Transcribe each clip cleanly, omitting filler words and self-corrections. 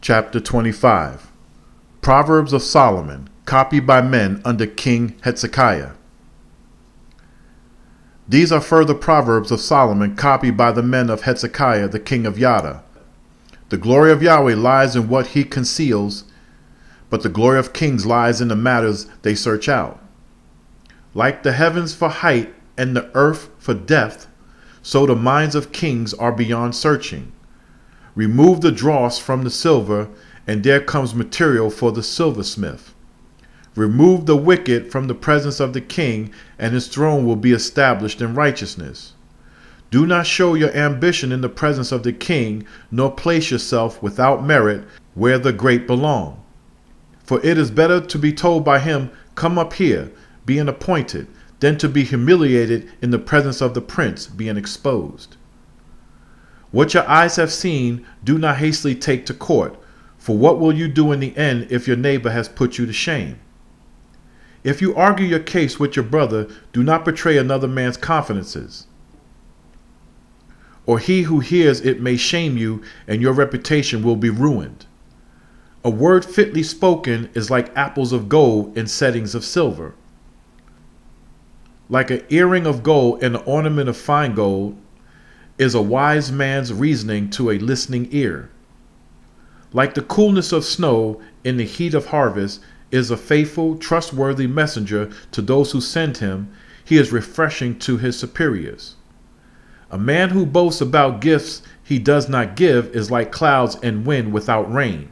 Chapter 25. Proverbs of Solomon, copied by men under King Hezekiah. These are further Proverbs of Solomon, copied by the men of Hezekiah, the king of Judah. The glory of Yahweh lies in what he conceals, but the glory of kings lies in the matters they search out. Like the heavens for height and the earth for depth, so the minds of kings are beyond searching. Remove the dross from the silver, and there comes material for the silversmith. Remove the wicked from the presence of the king, and his throne will be established in righteousness. Do not show your ambition in the presence of the king, nor place yourself without merit where the great belong. For it is better to be told by him, "Come up here, being appointed," than to be humiliated in the presence of the prince, being exposed. What your eyes have seen, do not hastily take to court, for what will you do in the end if your neighbor has put you to shame? If you argue your case with your brother, do not betray another man's confidences, or he who hears it may shame you, and your reputation will be ruined. A word fitly spoken is like apples of gold in settings of silver. Like an earring of gold and an ornament of fine gold is a wise man's reasoning to a listening ear. Like the coolness of snow in the heat of harvest is a faithful, trustworthy messenger to those who send him. He is refreshing to his superiors. A man who boasts about gifts he does not give is like clouds and wind without rain.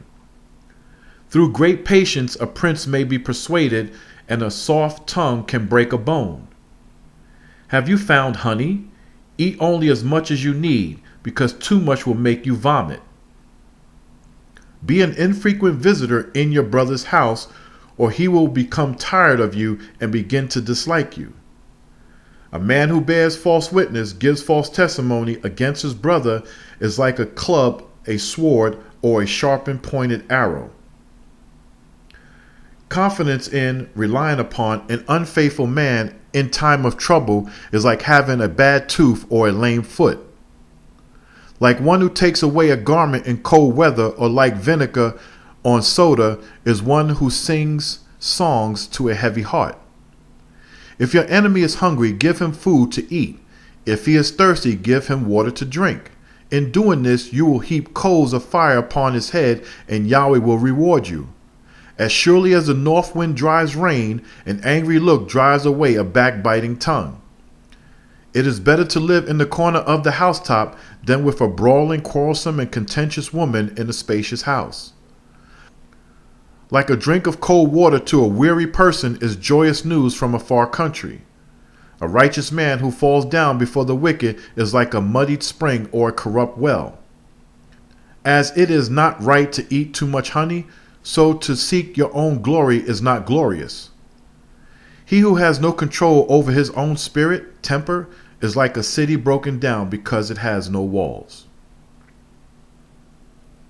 Through great patience a prince may be persuaded, and a soft tongue can break a bone. Have you found honey? Eat only as much as you need, because too much will make you vomit. Be an infrequent visitor in your brother's house, or he will become tired of you and begin to dislike you. A man who bears false witness, gives false testimony against his brother, is like a club, a sword, or a sharpened pointed arrow. Confidence in, relying upon an unfaithful man in time of trouble is like having a bad tooth or a lame foot. Like one who takes away a garment in cold weather, or like vinegar on soda, is one who sings songs to a heavy heart. If your enemy is hungry, give him food to eat. If he is thirsty, give him water to drink. In doing this, you will heap coals of fire upon his head, and Yahweh will reward you. As surely as the north wind drives rain, an angry look drives away a backbiting tongue. It is better to live in the corner of the housetop than with a brawling, quarrelsome, and contentious woman in a spacious house. Like a drink of cold water to a weary person is joyous news from a far country. A righteous man who falls down before the wicked is like a muddied spring or a corrupt well. As it is not right to eat too much honey, so to seek your own glory is not glorious. He who has no control over his own spirit, temper, is like a city broken down because it has no walls.